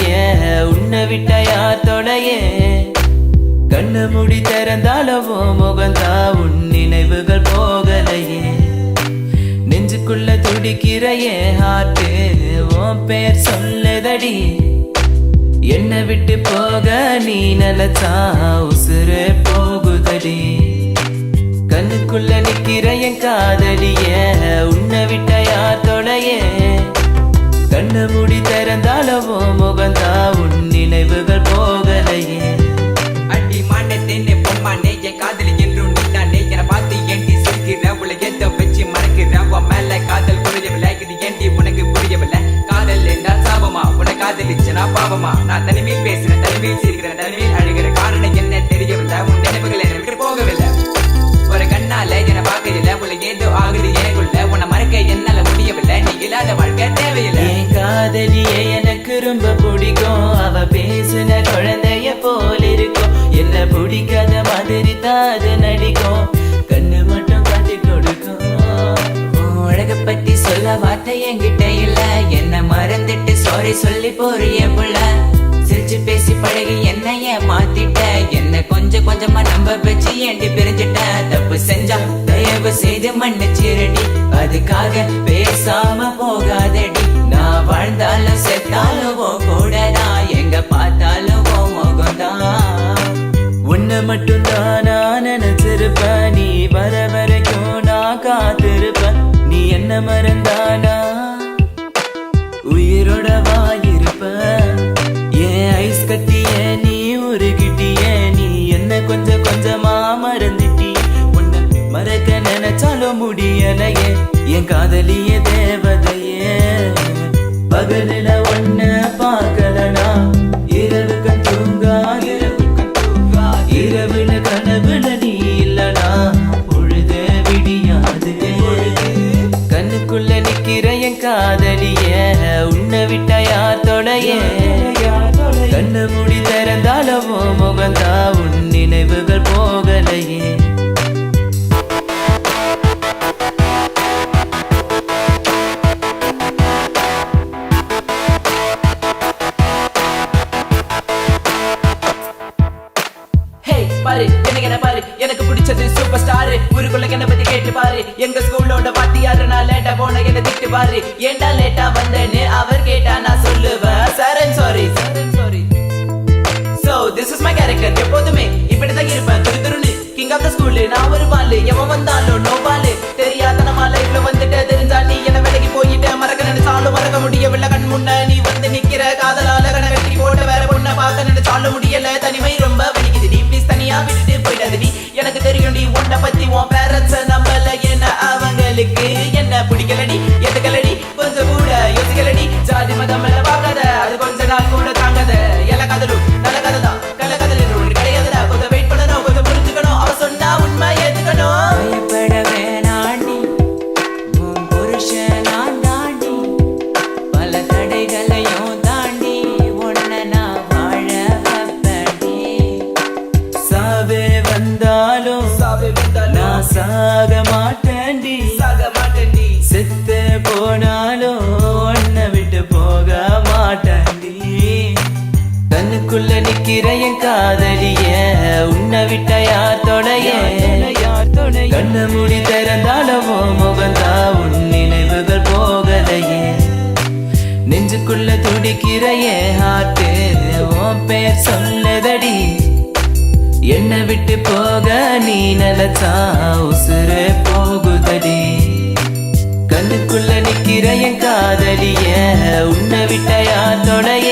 காதலியே உன்னை விட்ட யார் தொலையே கண்ணு முடி திறந்தாலவோ முகந்தா உன் நினைவுகள் போகலையே நெஞ்சுக்குள்ள துடிக்கிறையே ஹார்ட்டு உன் பேர் சொல்லுதடி என்ன விட்டு போக நீ நிலச்சா உசுறு போகுதடி கண்ணுக்குள்ள நிக்கிற என் காதலியே உன்னை விட்ட யார் தொலையே கண்ணு மூடி திறந்தாலவோ முகந்தா உன் நினைவுகள் போகலையே அடி மானத்தேனே பொம்மானே என் காதலி என்றும் நீதானே என பார்த்து ஏண்டி சிரிக்கிற உள்ள எந்த வச்சு மறக்கிற உன் மேல காதல் புரியவில்லை இது ஏண்டி உனக்கு புரியவில்லை காதல் என்றால் சாபமா உன காதலிச்சனா பாவமா நான் தனிமையில் பேசுறேன் தனிமையில் சிரிக்கிறேன் தனிமையில் அழுகிற காரணம் என்ன தெரியவில்லை உன் நினைவுகள் என்னை விட்டு போகவில்லை ஒரு கண்ணால என பார்க்கல உள்ள ஏதோ ஆகுது எனக்குள்ள உன்னை மறக்க என்னால முடியவில்லை நீ இல்லாத வாழ்க்கை தேவையில்லை என் காதலியே எனக்கு ரொம்ப பிடிக்கும் அவ பேசுன குழந்தைய போல இருக்கும் என்ன பிடிக்காத மாதிரி தாது நடிக்கும் கண்ணு மட்டும் காட்டி கொடுக்கும் உலக பத்தி சொல்ல வார்த்தை என்கிட்ட இல்ல என்ன மறந்துட்டு சாரி சொல்லி போறிய புள்ள சிரிச்சு பேசி பழகி என்னைய மாத்திட்ட என்ன கொஞ்சம் கொஞ்சமா நம்ப வச்சு ஏண்டி பிரிஞ்சிட்ட தப்பு செஞ்சா தயவு செய்து மன்னிச்சிரடி அதுக்காக பேசாம போகாதடி நான் வாழ்ந்தாலும் செத்தாலும் கூடதான் எங்க பார்த்தாலும் முகம்தான் உன்னை மட்டும் தான் நான் நினைச்சிருப்ப நீ வர வரைக்கும் நான் காத்திருப்ப நீ என்ன மறந்தானா உயிரோட வாயிருப்ப ஏன் ஐஸ் கட்டிய நீ உருகிட்டிய நீ என்ன கொஞ்சம் கொஞ்சமா மறந்துட்டி உன்னை மறக்க நினைச்சாலும் முடியலையே என் காதலிய தேவதையே பகலில ஒன்ன பார்க்கலனா இரவுக்கு தூங்காது இரவுல கனவுல நீ இல்லனா பொழுது விடியாது கண்ணுக்குள்ள நிக்கிற என் காதலிய உன்னை விட்ட யார் தொலையே கண்ணு மூடி திறந்தாலவோ முகந்தா உன் நினைவுகள் போகலையே பாரு என்ன பாரு எனக்கு பிடிச்சது சூப்பர் ஸ்டார் ஊருக்குள்ள என்ன பத்தி கேட்டு பாரு எங்க ஸ்கூலோட வாத்தியாரு நான் லேட்டா போன என்ன திட்டு பாரு ஏண்டா லேட்டா வந்தேன்னு அவர் கேட்டா நான் சொல்லுவேன் Charan sorry so this is my character எப்போதுமே இப்படிதான் இருப்பேன் துருன்னு கிங் ஆஃப் த ஸ்கூல் நான் ஒரு பால் எவன் வந்தாலும் நோ பால் தெரியாத நம்ம லைஃப்ல வந்துட்டு தெரிஞ்சா நீ என்ன விலகி போயிட்டு மறக்க நினைச்சாலும் மறக்க முடியவில்லை கண் முன்ன நீ வந்து நிக்கிற காதலால கண கட்டி போட்ட வேற பொண்ணை பார்க்க நினைச்சாலும் முடியல தனிமை ரொம்ப வலிக்குது நீ ப்ளீஸ் தனியா விட்டுட்டு போயிடாதடி எனக்கு தெரியும் நீ உன்னை பத்தி உன் பேரண்ட்ஸ் நம்பல என்ன அவங்களுக்கு என்ன பிடிக்கலடி எதுக்கலடி கொஞ்சம் கூட யோசிக்கலடி ஜாதி மதம் எல்லாம் பார்க்காத அது கொஞ்ச நாள் கூட தாங்காத எல்லா கதலும் நல்ல கதை தான் கள்ள கதல் ஒன்று கிடையாதுடா கொஞ்சம் வெயிட் பண்ணணும் கொஞ்சம் புரிஞ்சுக்கணும் அவ சொன்னா உண்மை ஏத்துக்கணும் பயப்பட வேணாண்டி உன் புருஷன் நான் தாண்டி பல தடைகளையும் தாண்டி உன்னை நான் வாழ வைப்படி சாவே வந்தாலும் நான் சாக மாட்டேன்டி செத்து போனாலும் உன்னை விட்டு போக மாட்டேன்டி கண்ணுக்குள்ள நிக்கிற என் காதலிய உன்னை விட்ட யார் தொலையே கண்ணு மூடி திறந்தாலவோ முகந்தா உன் நினைவுகள் போகலையே நெஞ்சுக்குள்ள துடிக்கிற என் ஹார்ட்டு உன் பேர் சொல்லுதடி என்ன விட்டு போக நீ நிலச்சா உசுறு போகுதடி கண்ணுக்குள்ள நிக்கிற என் காதலிய உன்னை விட்ட யார் தொலையே